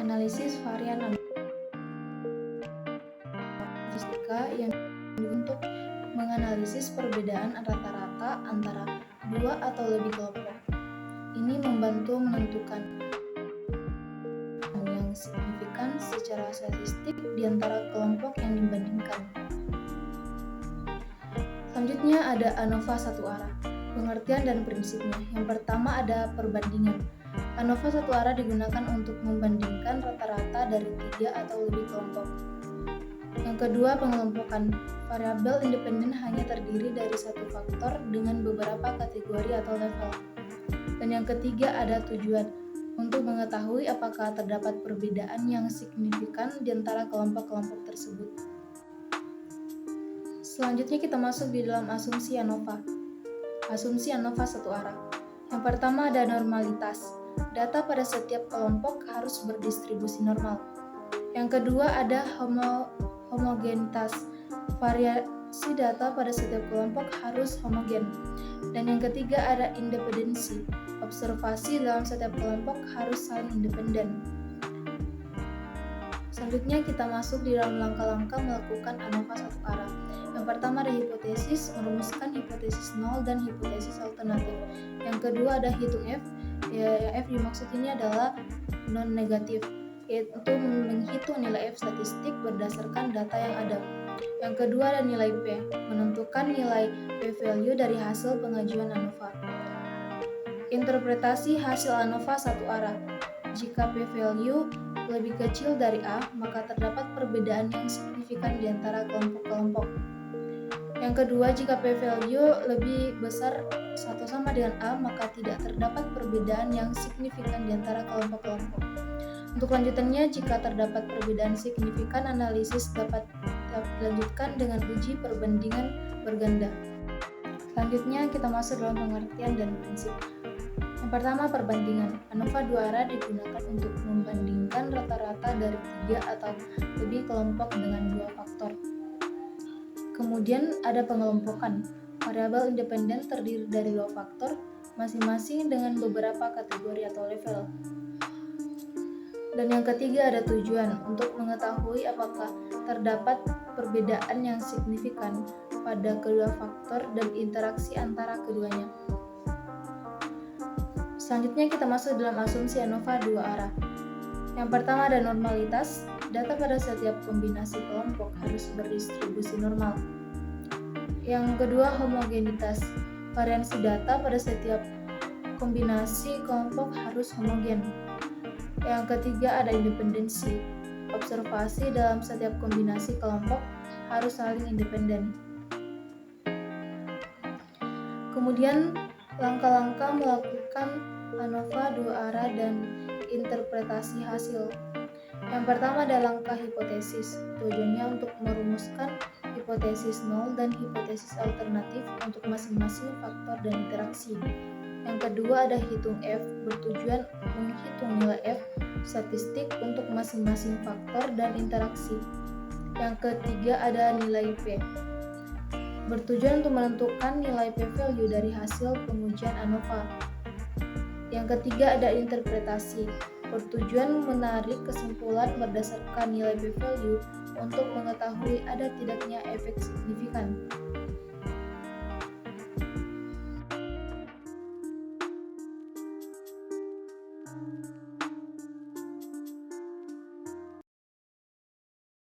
Analisis varian statistika yang untuk menganalisis perbedaan rata-rata antara dua atau lebih kelompok. Ini membantu menentukan yang signifikan secara statistik di antara kelompok yang dibandingkan. Selanjutnya ada ANOVA satu arah, pengertian dan prinsipnya. Yang pertama ada perbandingan. ANOVA satu arah digunakan untuk membandingkan rata-rata dari 3 atau lebih kelompok. Yang kedua, pengelompokan. Variabel independen hanya terdiri dari satu faktor dengan beberapa kategori atau level. Dan yang ketiga ada tujuan, untuk mengetahui apakah terdapat perbedaan yang signifikan di antara kelompok-kelompok tersebut. Selanjutnya kita masuk di dalam asumsi ANOVA. Asumsi ANOVA satu arah. Yang pertama ada normalitas. Data pada setiap kelompok harus berdistribusi normal. Yang kedua ada homogenitas. Variasi data pada setiap kelompok harus homogen. Dan yang ketiga ada independensi. Observasi dalam setiap kelompok harus saling independen. Selanjutnya kita masuk di dalam langkah-langkah melakukan ANOVA satu arah. Yang pertama ada hipotesis, merumuskan hipotesis nol dan hipotesis alternatif. Yang kedua ada hitung F. F dimaksud ini adalah non-negatif, yaitu menghitung nilai F statistik berdasarkan data yang ada. Yang kedua ada nilai P, menentukan nilai P-value dari hasil pengajuan ANOVA. Interpretasi hasil ANOVA satu arah. Jika P-value lebih kecil dari A, maka terdapat perbedaan yang signifikan di antara kelompok-kelompok. Yang kedua, jika P-value lebih besar atau sama dengan A, maka tidak terdapat perbedaan yang signifikan di antara kelompok-kelompok. Untuk lanjutannya, jika terdapat perbedaan signifikan, analisis dapat dilanjutkan dengan uji perbandingan berganda. Selanjutnya, kita masuk dalam pengertian dan prinsip. Yang pertama, perbandingan. ANOVA dua arah digunakan untuk membandingkan rata-rata dari 3 atau lebih kelompok dengan 2 faktor. Kemudian ada pengelompokan. Variabel independen terdiri dari 2 faktor, masing-masing dengan beberapa kategori atau level. Dan yang ketiga ada tujuan, untuk mengetahui apakah terdapat perbedaan yang signifikan pada kedua faktor dan interaksi antara keduanya. Selanjutnya kita masuk dalam asumsi ANOVA dua arah. Yang pertama ada normalitas. Data pada setiap kombinasi kelompok harus berdistribusi normal. Yang kedua homogenitas. Variansi data pada setiap kombinasi kelompok harus homogen. Yang ketiga ada independensi. Observasi dalam setiap kombinasi kelompok harus saling independen. Kemudian langkah-langkah melakukan ANOVA dua arah dan interpretasi hasil. Yang pertama ada langkah hipotesis. Tujuannya untuk merumuskan hipotesis nol dan hipotesis alternatif untuk masing-masing faktor dan interaksi. Yang kedua ada hitung F, bertujuan menghitung nilai F statistik untuk masing-masing faktor dan interaksi. Yang ketiga ada nilai P, bertujuan untuk menentukan nilai P-value dari hasil pengujian ANOVA. Yang ketiga ada interpretasi, bertujuan menarik kesimpulan berdasarkan nilai P-value untuk mengetahui ada tidaknya efek signifikan.